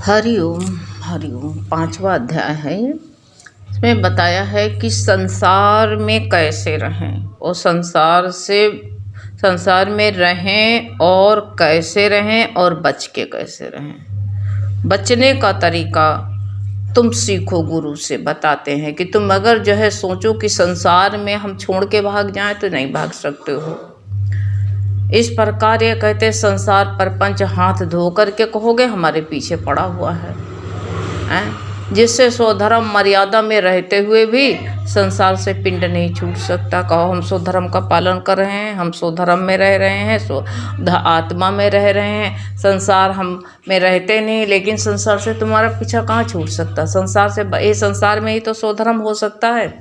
हरिओम हरिओम। 5वां अध्याय है ये। इसमें बताया है कि संसार में कैसे रहें और संसार में रहें और कैसे रहें और बच के कैसे रहें। बचने का तरीका तुम सीखो, गुरु से बताते हैं कि तुम अगर जो है सोचो कि संसार में हम छोड़ के भाग जाएं तो नहीं भाग सकते हो। इस प्रकार ये कहते संसार प्रपंच हाथ धो करके कहोगे हमारे पीछे पड़ा हुआ है, जिससे स्वधर्म मर्यादा में रहते हुए भी संसार से पिंड नहीं छूट सकता। कहो हम स्वधर्म का पालन कर रहे हैं, हम स्वधर्म में रह रहे हैं, आत्मा में रह रहे हैं, संसार हम में रहते नहीं, लेकिन संसार से तुम्हारा पीछा कहाँ छूट सकता। संसार से ये संसार में ही तो स्वधर्म हो सकता है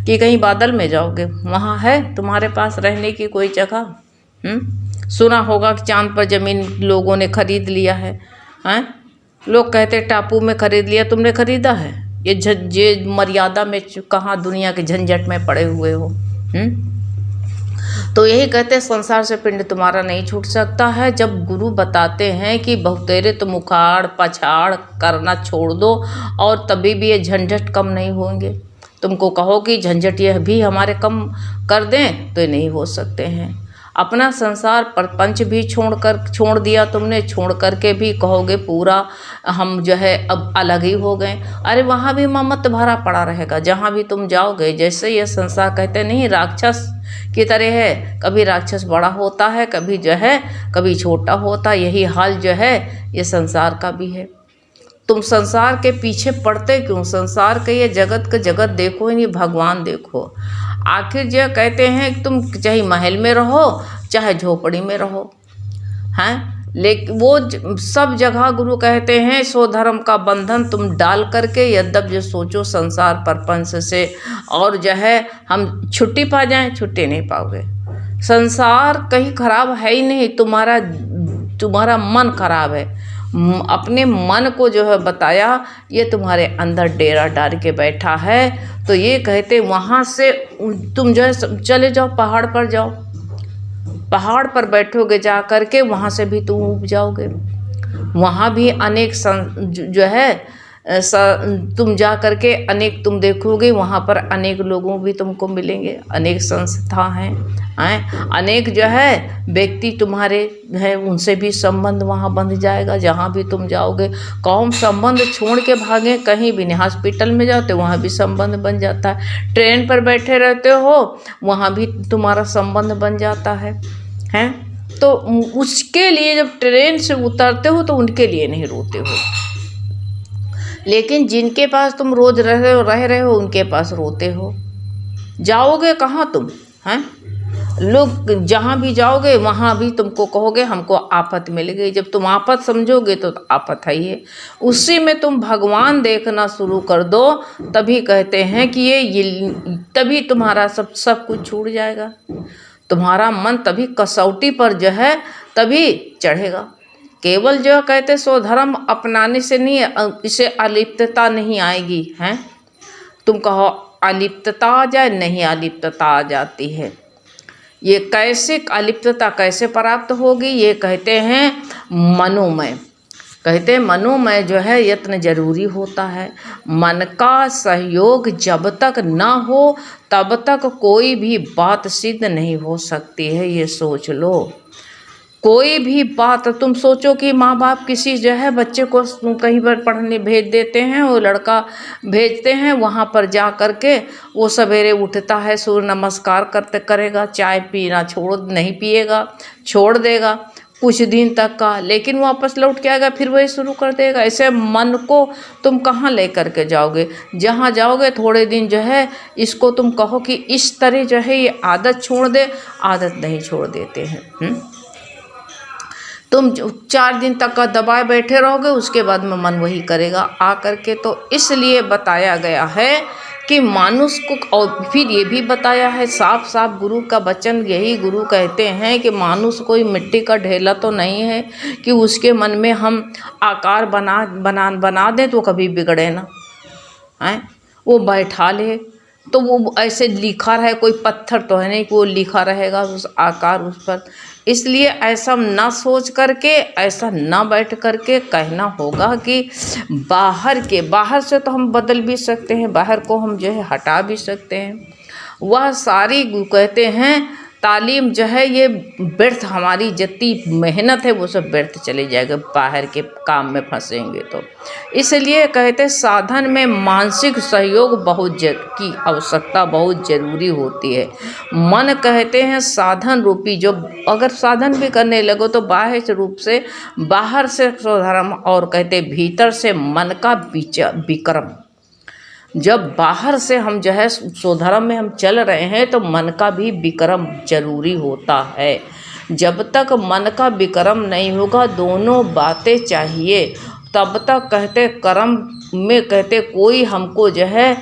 कि कहीं बादल में जाओगे, वहाँ है तुम्हारे पास रहने की कोई जगह। सुना होगा कि चांद पर जमीन लोगों ने खरीद लिया है, लोग कहते टापू में खरीद लिया, तुमने खरीदा है? ये मर्यादा में कहाँ दुनिया के झंझट में पड़े हुए हो। तो यही कहते संसार से पिंड तुम्हारा नहीं छूट सकता है। जब गुरु बताते हैं कि बहुतेरे तुम उखाड़ पछाड़ करना छोड़ दो और तभी भी ये झंझट कम नहीं होंगे। तुमको कहो कि झंझट यह भी हमारे कम कर दें तो ये नहीं हो सकते हैं। अपना संसार प्रपंच भी छोड़ दिया तुमने, छोड़ करके भी कहोगे पूरा हम जो है अब अलग ही हो गए। अरे वहाँ भी ममत भरा पड़ा रहेगा जहाँ भी तुम जाओगे। जैसे ये संसार कहते नहीं राक्षस की तरह है, कभी राक्षस बड़ा होता है, कभी जो है कभी छोटा होता, यही हाल जो है ये संसार का भी है। तुम संसार के पीछे पड़ते क्यों? संसार के ये जगत का जगत देखो, नहीं भगवान देखो। आखिर जो कहते हैं कि तुम चाहे महल में रहो चाहे झोपड़ी में रहो, हैं, लेकिन वो सब जगह गुरु कहते हैं स्वधर्म का बंधन तुम डाल करके यद्यप जो सोचो संसार प्रपंच से और जो है हम छुट्टी पा जाएं, छुट्टी नहीं पाओगे। संसार कहीं खराब है ही नहीं, तुम्हारा मन खराब है। अपने मन को जो है बताया ये तुम्हारे अंदर डेरा डाल के बैठा है। तो ये कहते वहाँ से तुम जो है चले जाओ, पहाड़ पर जाओ, पहाड़ पर बैठोगे जा करके वहाँ से भी तुम उब जाओगे। वहाँ भी अनेक जो है तुम जा करके अनेक तुम देखोगे, वहाँ पर अनेक लोगों भी तुमको मिलेंगे, अनेक संस्था हैं, अनेक जो है व्यक्ति तुम्हारे हैं, उनसे भी संबंध वहाँ बंध जाएगा जहाँ भी तुम जाओगे। कौन संबंध छोड़ के भागे कहीं भी नहीं। हॉस्पिटल में जाते वहाँ भी संबंध बन जाता है, ट्रेन पर बैठे रहते हो वहाँ भी तुम्हारा संबंध बन जाता है। तो उसके लिए जब ट्रेन से उतरते हो तो उनके लिए नहीं रोते हो, लेकिन जिनके पास तुम रोज रह रहे हो उनके पास रोते हो। जाओगे कहाँ तुम, हैं? लोग जहाँ भी जाओगे वहाँ भी तुमको कहोगे हमको आफत मिल गई। जब तुम आफत समझोगे तो आफत है ही। उसी में तुम भगवान देखना शुरू कर दो, तभी कहते हैं कि ये तभी तुम्हारा सब कुछ छूट जाएगा। तुम्हारा मन तभी कसौटी पर जो है तभी चढ़ेगा। केवल जो कहते स्वधर्म अपनाने से नहीं, इसे अलिप्तता नहीं आएगी, हैं? तुम कहो अलिप्तता आ जाए, नहीं अलिप्तता आ जाती है। ये कैसे अलिप्तता कैसे प्राप्त होगी? ये कहते हैं मनोमय। कहते हैं मनोमय जो है यत्न जरूरी होता है। मन का सहयोग जब तक ना हो तब तक कोई भी बात सिद्ध नहीं हो सकती है। ये सोच लो, कोई भी बात तुम सोचो कि माँ बाप किसी जो है बच्चे को कहीं पर पढ़ने भेज देते हैं, वो लड़का भेजते हैं, वहाँ पर जा कर के वो सवेरे उठता है, सूर्य नमस्कार करेगा, चाय पीना नहीं पिएगा, छोड़ देगा कुछ दिन तक का, लेकिन वापस लौट के आएगा फिर वही शुरू कर देगा। ऐसे मन को तुम कहाँ ले करके जाओगे? जहाँ जाओगे थोड़े दिन जो है इसको तुम कहो कि इस तरह जो है ये आदत छोड़ दे, आदत नहीं छोड़ देते हैं। तुम 4 दिन तक का दबाए बैठे रहोगे, उसके बाद में मन वही करेगा आ करके। तो इसलिए बताया गया है कि मानुष को, और फिर ये भी बताया है साफ साफ गुरु का वचन यही गुरु कहते हैं कि मानुष कोई मिट्टी का ढेला तो नहीं है कि उसके मन में हम आकार बना दें तो कभी बिगड़े ना, हैं? वो बैठा ले, तो वो ऐसे लिखा रहे, कोई पत्थर तो है नहीं कि वो लिखा रहेगा उस आकार उस पर। इसलिए ऐसा ना सोच करके, ऐसा ना बैठ करके कहना होगा कि बाहर से तो हम बदल भी सकते हैं, बाहर को हम जो है हटा भी सकते हैं। वह सारी कहते हैं तालीम जो है ये व्यर्थ, हमारी जितनी मेहनत है वो सब व्यर्थ चले जाएगा बाहर के काम में फंसेंगे तो। इसलिए कहते साधन में मानसिक सहयोग की आवश्यकता बहुत ज़रूरी होती है। मन कहते हैं साधन रूपी, जो अगर साधन भी करने लगो तो बाह्य रूप से, बाहर से स्वधर्म और कहते भीतर से मन का विक्रम। जब बाहर से हम जो है स्वधर्म में हम चल रहे हैं तो मन का भी विक्रम जरूरी होता है। जब तक मन का विक्रम नहीं होगा, दोनों बातें चाहिए, तब तक कहते कर्म में कहते कोई हमको जो है,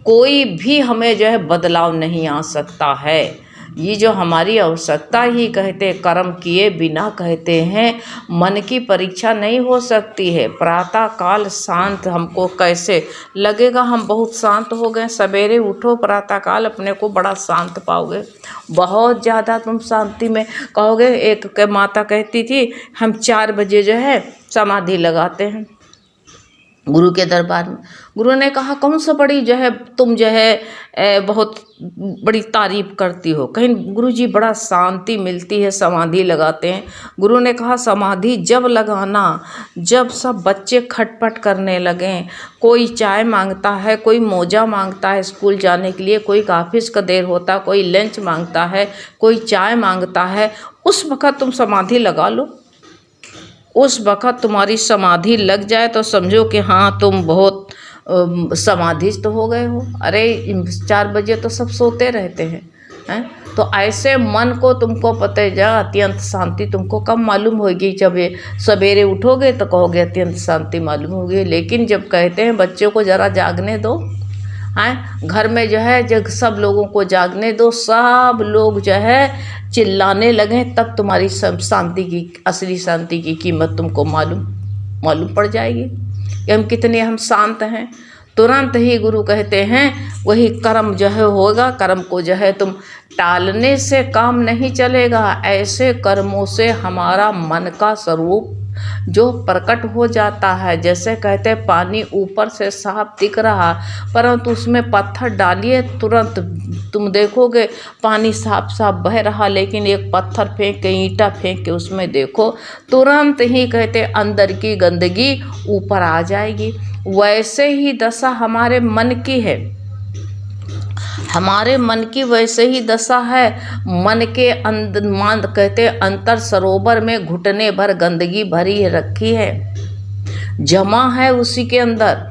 कोई भी हमें जो है बदलाव नहीं आ सकता है। ये जो हमारी आवश्यकता ही कहते कर्म किए बिना कहते हैं मन की परीक्षा नहीं हो सकती है। प्रातः काल शांत हमको कैसे लगेगा, हम बहुत शांत हो गए। सवेरे उठो प्रातः काल, अपने को बड़ा शांत पाओगे, बहुत ज़्यादा तुम शांति में कहोगे। एक माता कहती थी हम 4 बजे जो है समाधि लगाते हैं गुरु के दरबार में। गुरु ने कहा कौन सा बड़ी जो है तुम जो है बहुत बड़ी तारीफ करती हो। कहीं गुरु जी बड़ा शांति मिलती है समाधि लगाते हैं। गुरु ने कहा समाधि जब लगाना जब सब बच्चे खटपट करने लगें, कोई चाय मांगता है, कोई मोजा मांगता है स्कूल जाने के लिए, कोई ऑफिस का देर होता, कोई लंच मांगता है, कोई चाय मांगता है, उस वक़्त तुम समाधि लगा लो। उस वक़्त तुम्हारी समाधि लग जाए तो समझो कि हाँ तुम बहुत समाधिस्थ हो गए हो। अरे 4 बजे तो सब सोते रहते हैं। तो ऐसे मन को तुमको पता है जा अत्यंत शांति तुमको कब मालूम होगी। जब ये सवेरे उठोगे तो कहोगे अत्यंत शांति मालूम होगी। लेकिन जब कहते हैं बच्चों को ज़रा जागने दो, हैं घर में जो है जब सब लोगों को जागने दो, सब लोग जो है चिल्लाने लगे, तब तुम्हारी शांति की असली शांति की कीमत तुमको मालूम पड़ जाएगी कि हम कितने हम शांत हैं। तुरंत ही गुरु कहते हैं वही कर्म जो है होगा। कर्म को जो है तुम टालने से काम नहीं चलेगा। ऐसे कर्मों से हमारा मन का स्वरूप जो प्रकट हो जाता है। जैसे कहते हैं पानी ऊपर से साफ दिख रहा, परंतु उसमें पत्थर डालिए तुरंत तुम देखोगे पानी साफ साफ बह रहा, लेकिन एक पत्थर फेंक के ईंटा फेंक के उसमें देखो तुरंत ही कहते अंदर की गंदगी ऊपर आ जाएगी। वैसे ही दशा हमारे मन की है, हमारे मन की वैसे ही दशा है। मन के अंदर मान कहते अंतर सरोवर में घुटने भर गंदगी भरी रखी है, जमा है उसी के अंदर।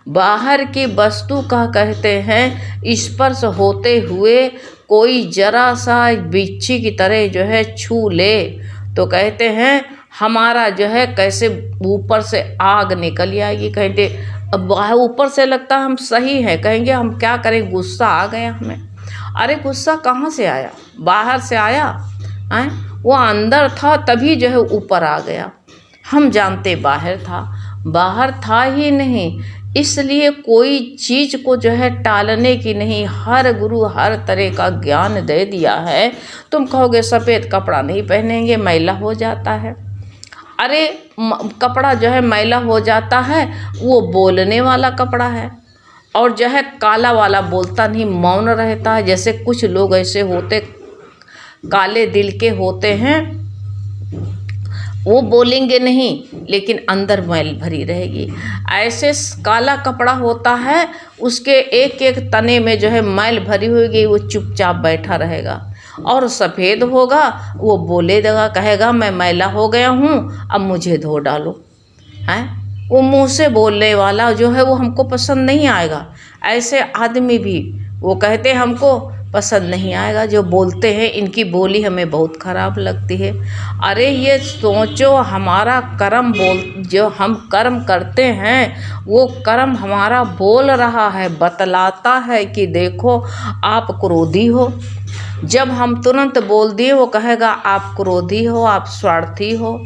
बाहर की वस्तु का कहते हैं स्पर्श होते हुए कोई जरा सा बिच्छी की तरह जो है छू ले तो कहते हैं हमारा जो है कैसे ऊपर से आग निकल आएगी। कहते अब ऊपर से लगता है हम सही हैं, कहेंगे हम क्या करें, गुस्सा आ गया हमें। अरे गुस्सा कहाँ से आया, बाहर से आया है, वो अंदर था तभी जो है ऊपर आ गया। हम जानते बाहर था ही नहीं। इसलिए कोई चीज़ को जो है टालने की नहीं, हर गुरु हर तरह का ज्ञान दे दिया है। तुम कहोगे सफ़ेद कपड़ा नहीं पहनेंगे मैला हो जाता है। अरे कपड़ा जो है मैला हो जाता है वो बोलने वाला कपड़ा है, और जो है काला वाला बोलता नहीं, मौन रहता है। जैसे कुछ लोग ऐसे होते काले दिल के होते हैं, वो बोलेंगे नहीं लेकिन अंदर मैल भरी रहेगी। ऐसे काला कपड़ा होता है, उसके एक एक तने में जो है मैल भरी होगी, वो चुपचाप बैठा रहेगा। और सफ़ेद होगा वो बोलेगा, कहेगा मैं मैला हो गया हूँ अब मुझे धो डालो। हैं वो मुँह से बोलने वाला जो है वो हमको पसंद नहीं आएगा। ऐसे आदमी भी वो कहते हमको पसंद नहीं आएगा, जो बोलते हैं इनकी बोली हमें बहुत ख़राब लगती है। अरे ये सोचो हमारा कर्म जो हम कर्म करते हैं वो कर्म हमारा बोल रहा है, बतलाता है कि देखो आप क्रोधी हो। जब हम तुरंत बोल दिए वो कहेगा आप क्रोधी हो, आप स्वार्थी हो,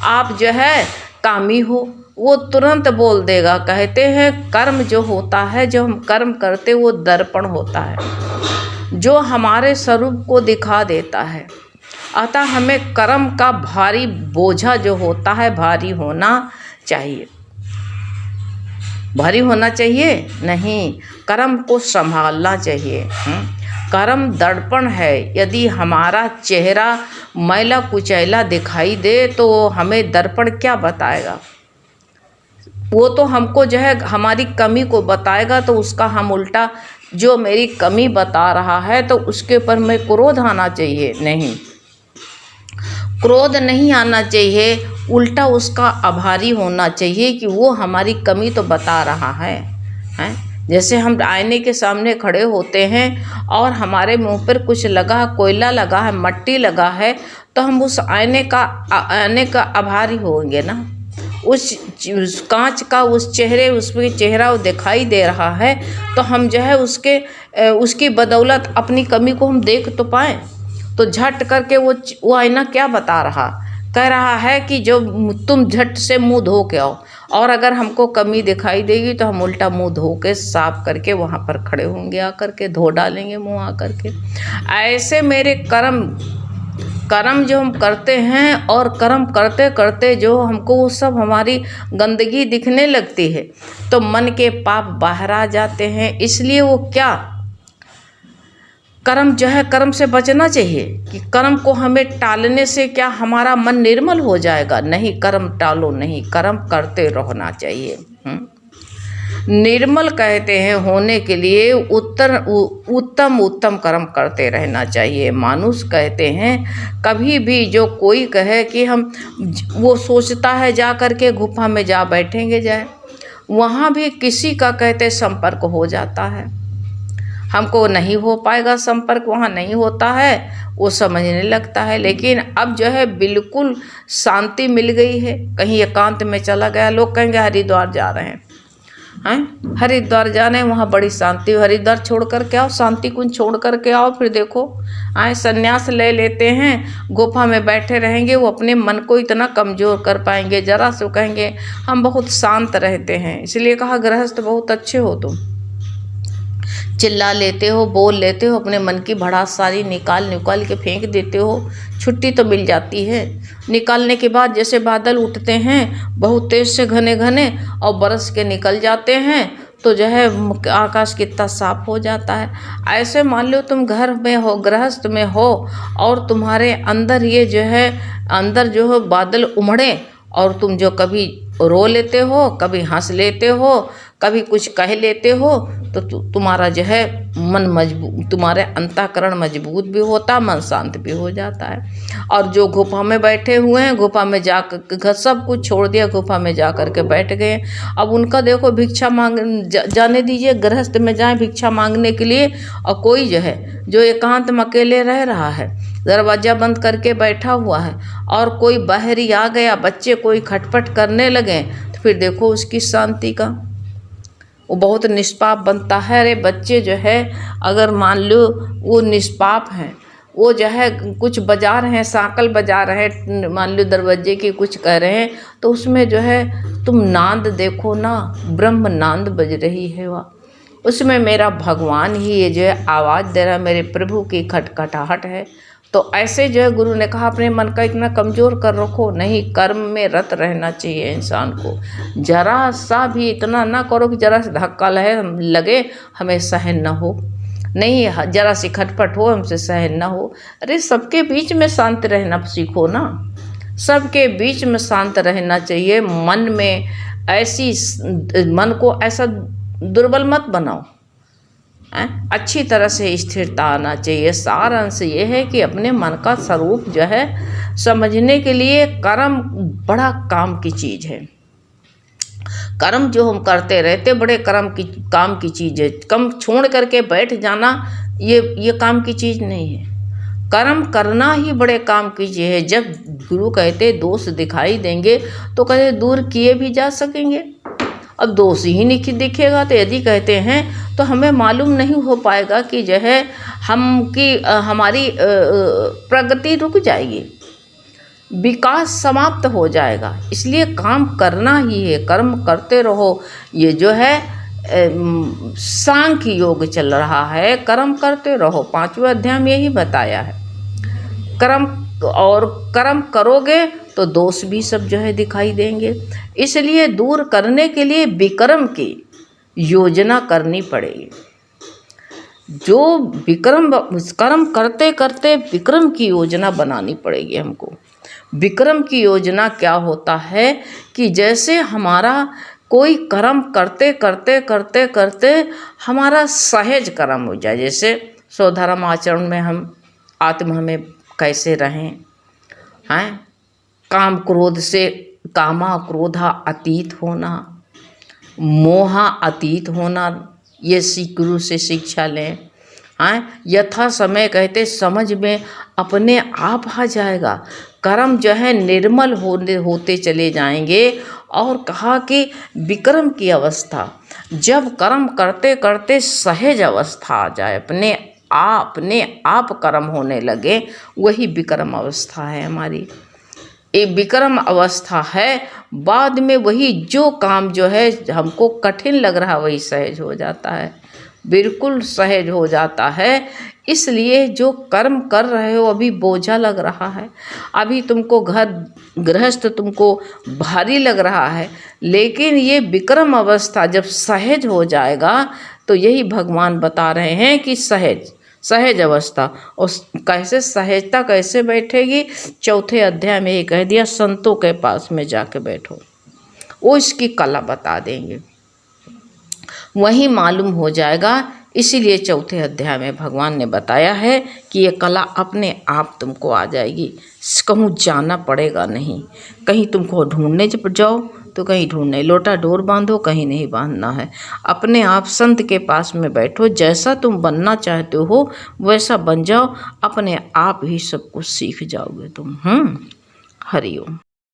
आप जो है कामी हो वो तुरंत बोल देगा। कहते हैं कर्म जो होता है, जो हम कर्म करते वो दर्पण होता है जो हमारे स्वरूप को दिखा देता है। अतः हमें कर्म का भारी बोझा जो होता है भारी होना चाहिए। भारी होना चाहिए नहीं, कर्म को संभालना चाहिए। कर्म दर्पण है। यदि हमारा चेहरा मैला कुचैला दिखाई दे तो हमें दर्पण क्या बताएगा? वो तो हमको जो है हमारी कमी को बताएगा। तो उसका हम उल्टा जो मेरी कमी बता रहा है तो उसके ऊपर में क्रोध आना चाहिए नहीं, क्रोध नहीं आना चाहिए। उल्टा उसका आभारी होना चाहिए कि वो हमारी कमी तो बता रहा है, हैं? जैसे हम आईने के सामने खड़े होते हैं और हमारे मुंह पर कुछ लगा, कोयला लगा है, मट्टी लगा है, तो हम उस आईने का आभारी होंगे ना। उस कांच का उस चेहरे उसमें चेहरा वो दिखाई दे रहा है तो हम जो है उसकी बदौलत अपनी कमी को हम देख तो पाएँ। तो झट करके वो आईना क्या बता रहा, कह रहा है कि जो तुम झट से मुंह धो के आओ। और अगर हमको कमी दिखाई देगी तो हम उल्टा मुंह धो के साफ करके वहाँ पर खड़े होंगे, आकर के धो डालेंगे मुंह आकर के। ऐसे मेरे कर्म जो हम करते हैं और कर्म करते करते जो हमको वो सब हमारी गंदगी दिखने लगती है तो मन के पाप बाहर आ जाते हैं। इसलिए वो क्या कर्म जो है, कर्म से बचना चाहिए कि कर्म को हमें टालने से क्या हमारा मन निर्मल हो जाएगा? नहीं, कर्म टालो नहीं, कर्म करते रहना चाहिए। निर्मल कहते हैं होने के लिए उत्तम कर्म करते रहना चाहिए। मानुष कहते हैं कभी भी जो कोई कहे कि हम वो सोचता है जा कर के गुफा में जा बैठेंगे, जाए वहाँ भी किसी का कहते संपर्क हो जाता है। हमको नहीं हो पाएगा संपर्क, वहाँ नहीं होता है, वो समझने लगता है। लेकिन अब जो है बिल्कुल शांति मिल गई है। कहीं एकांत में चला गया, लोग कहेंगे हरिद्वार जा रहे हैं, हरिद्वार जाने, वहाँ बड़ी शांति। हरिद्वार छोड़ कर के आओ, शांति कुंज छोड़ कर के आओ, फिर देखो आए संन्यास ले लेते हैं, गुफा में बैठे रहेंगे, वो अपने मन को इतना कमज़ोर कर पाएंगे। जरा से कहेंगे हम बहुत शांत रहते हैं। इसलिए कहा गृहस्थ बहुत अच्छे हो तुम, चिल्ला लेते हो, बोल लेते हो, अपने मन की भड़ास सारी निकाल के फेंक देते हो। छुट्टी तो मिल जाती है। निकालने के बाद जैसे बादल उठते हैं बहुत तेज से घने घने और बरस के निकल जाते हैं तो जो है आकाश कितना साफ हो जाता है। ऐसे मान लो तुम घर में हो, गृहस्थ में हो और तुम्हारे अंदर ये जो है अंदर जो है बादल उमड़े और तुम जो कभी रो लेते हो, कभी हंस लेते हो, कभी कुछ कह लेते हो तो तुम्हारा जो है मन मजबूत, तुम्हारे अंतःकरण मजबूत भी होता, मन शांत भी हो जाता है। और जो गुफा में बैठे हुए हैं, गुफा में जाकर सब कुछ छोड़ दिया, गुफा में जा कर के बैठ गए। अब उनका देखो भिक्षा मांग जाने दीजिए, गृहस्थ में जाए भिक्षा मांगने के लिए, और कोई जो है जो एकांत में अकेले रह रहा है, दरवाज़ा बंद करके बैठा हुआ है और कोई बाहरी आ गया, बच्चे कोई खटपट करने लगे तो फिर देखो उसकी शांति का वो बहुत निष्पाप बनता है। अरे बच्चे जो है अगर मान लो वो निष्पाप हैं, वो जो है कुछ बजा रहे हैं, साकल बजा रहे हैं, मान लो दरवाजे की कुछ कह रहे हैं तो उसमें जो है तुम नांद देखो ना, ब्रह्म नांद बज रही है, वह उसमें मेरा भगवान ही ये जो है आवाज़ दे रहा, मेरे प्रभु की खटखटाहट है। तो ऐसे जो है गुरु ने कहा अपने मन का इतना कमज़ोर कर रखो नहीं, कर्म में रत रहना चाहिए इंसान को। जरा सा भी इतना ना करो कि जरा सा धक्का लगे हमें सहन न हो, नहीं जरा सी खटपट हो हमसे सहन न हो। अरे सबके बीच में शांत रहना सीखो ना, सबके बीच में शांत रहना चाहिए। मन में ऐसी मन को ऐसा दुर्बल मत बनाओ, अच्छी तरह से स्थिरता आना चाहिए। सार अंश ये है कि अपने मन का स्वरूप जो है समझने के लिए कर्म बड़ा काम की चीज़ है। कर्म जो हम करते रहते बड़े काम की चीज़ है। कम छोड़ करके बैठ जाना ये काम की चीज़ नहीं है। कर्म करना ही बड़े काम की चीज़ है। जब गुरु कहते दोष दिखाई देंगे तो कहते दूर किए भी जा सकेंगे। अब दोष ही नहीं दिखेगा तो यदि कहते हैं तो हमें मालूम नहीं हो पाएगा कि जो है हमारी प्रगति रुक जाएगी। विकास समाप्त हो जाएगा। इसलिए काम करना ही है, कर्म करते रहो। ये जो है सांख्य योग चल रहा है, कर्म करते रहो। 5वें अध्याय में यही बताया है। कर्म करोगे तो दोष भी सब जो है दिखाई देंगे। इसलिए दूर करने के लिए विक्रम की योजना करनी पड़ेगी। जो कर्म करते करते विक्रम की योजना बनानी पड़ेगी हमको। विक्रम की योजना क्या होता है कि जैसे हमारा कोई कर्म करते करते करते करते हमारा सहज कर्म हो जाए। जैसे स्वधर्म आचरण में हम आत्मा में कैसे रहें, हैं, काम क्रोध से कामा क्रोधा अतीत होना, मोहा अतीत होना, ये गुरु से शिक्षा लें। हाँ, यथा समय कहते समझ में अपने आप आ जाएगा। कर्म जो है निर्मल होते चले जाएंगे। और कहा कि विक्रम की अवस्था, जब कर्म करते करते सहज अवस्था आ जाए, अपने आप कर्म होने लगे, वही विक्रम अवस्था है हमारी। एक विक्रम अवस्था है। बाद में वही जो काम जो है हमको कठिन लग रहा वही सहज हो जाता है, बिल्कुल सहज हो जाता है। इसलिए जो कर्म कर रहे हो अभी बोझा लग रहा है, अभी तुमको घर गृहस्थ तुमको भारी लग रहा है, लेकिन ये विक्रम अवस्था जब सहज हो जाएगा तो यही भगवान बता रहे हैं कि सहज अवस्था। और कैसे सहजता कैसे बैठेगी, 4थे अध्याय में ये कह दिया, संतों के पास में जाके बैठो, वो इसकी कला बता देंगे, वही मालूम हो जाएगा। इसीलिए 4थे अध्याय में भगवान ने बताया है कि ये कला अपने आप तुमको आ जाएगी, कहूँ जाना पड़ेगा नहीं। कहीं तुमको ढूंढने जाओ तो कहीं ढूंढने, लोटा डोर बांधो कहीं नहीं बांधना है, अपने आप संत के पास में बैठो। जैसा तुम बनना चाहते हो वैसा बन जाओ, अपने आप ही सब कुछ सीख जाओगे तुम। हरिओम।